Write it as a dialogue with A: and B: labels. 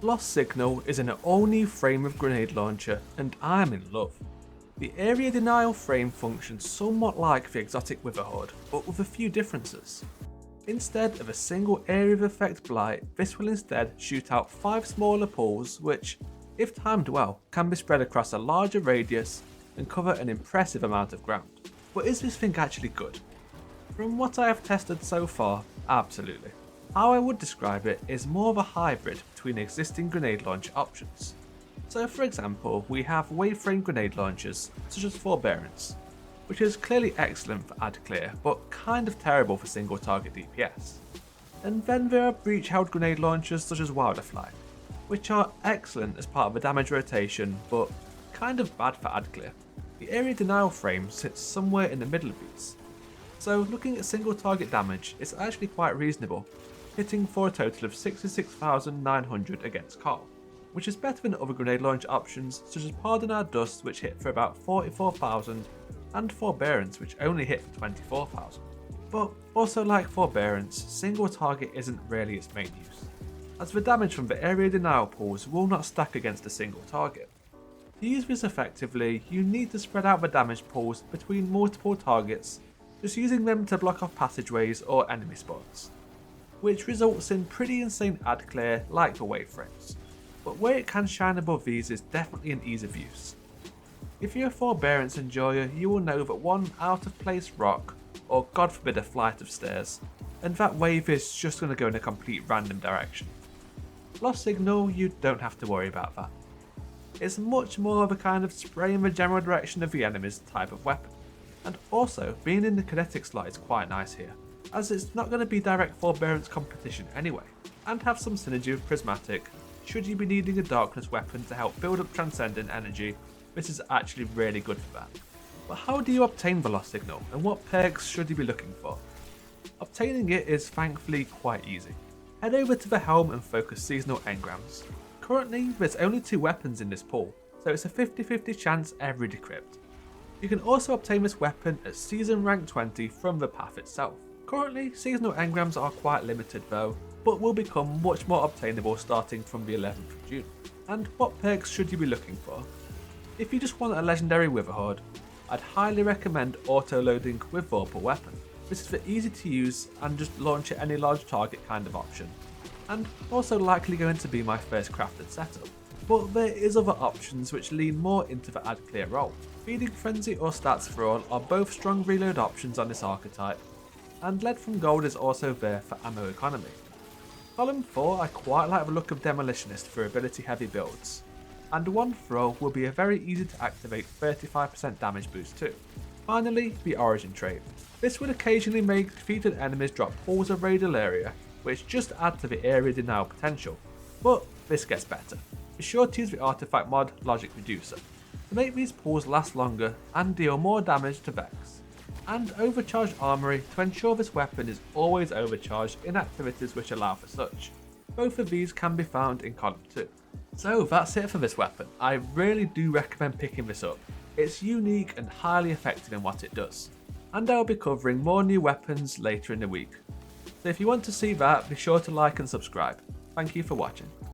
A: Lost Signal is an all-new frame of grenade launcher, and I'm in love. The area denial frame functions somewhat like the exotic witherhoard, but with a few differences. Instead of a single area of effect blight, this will instead shoot out 5 smaller pools which, if timed well, can be spread across a larger radius and cover an impressive amount of ground. But is this thing actually good? From what I have tested so far, absolutely. How I would describe it is more of a hybrid between existing grenade launcher options. So for example, we have waveframe grenade launchers such as Forbearance, which is clearly excellent for ad clear but kind of terrible for single target DPS. And then there are breach held grenade launchers such as Wilderfly, which are excellent as part of a damage rotation but kind of bad for ad clear. The area denial frame sits somewhere in the middle of these. So looking at single target damage, it's actually quite reasonable, hitting for a total of 66,900 against Carl, which is better than other grenade launch options such as Pardon Our Dust, which hit for about 44,000, and Forbearance, which only hit for 24,000. But also like Forbearance, single target isn't really its main use, as the damage from the area denial pools will not stack against a single target. To use this effectively, you need to spread out the damage pools between multiple targets, just using them to block off passageways or enemy spawns, which results in pretty insane ad clear like the waveframes. But where it can shine above these is definitely in ease of use. If you're a Forbearance enjoyer, you will know that one out of place rock, or god forbid a flight of stairs, and that wave is just going to go in a complete random direction. Lost Signal, you don't have to worry about that. It's much more of a kind of spray in the general direction of the enemies type of weapon. And also, being in the kinetic slot is quite nice here, as it's not going to be direct Forbearance competition anyway, and have some synergy with Prismatic. Should you be needing a darkness weapon to help build up transcendent energy, this is actually really good for that. But how do you obtain the Lost Signal, and what perks should you be looking for? Obtaining it is thankfully quite easy. Head over to the helm and focus seasonal engrams. Currently there's only 2 weapons in this pool, so it's a 50-50 chance every decrypt. You can also obtain this weapon at season rank 20 from the path itself. Currently, seasonal engrams are quite limited though, but will become much more obtainable starting from the 11th of June. And what perks should you be looking for? If you just want a legendary witherhoard, I'd highly recommend auto-loading with Vorpal weapon. This is the easy to use and just launch at any large target kind of option, and also likely going to be my first crafted setup. But there is other options which lean more into the ad clear role. Feeding Frenzy or Stats for All are both strong reload options on this archetype, and Lead from Gold is also there for ammo economy. Column 4, I quite like the look of Demolitionist for ability heavy builds, and one throw will be a very easy to activate 35% damage boost too. Finally, the Origin trait. This will occasionally make defeated enemies drop pools of radial area, which just add to the area denial potential, but this gets better. Be sure to use the artifact mod Logic Reducer to make these pools last longer and deal more damage to Vex, and Overcharged Armory to ensure this weapon is always overcharged in activities which allow for such. Both of these can be found in column 2. So that's it for this weapon. I really do recommend picking this up. It's unique and highly effective in what it does, and I'll be covering more new weapons later in the week. So if you want to see that, be sure to like and subscribe. Thank you for watching.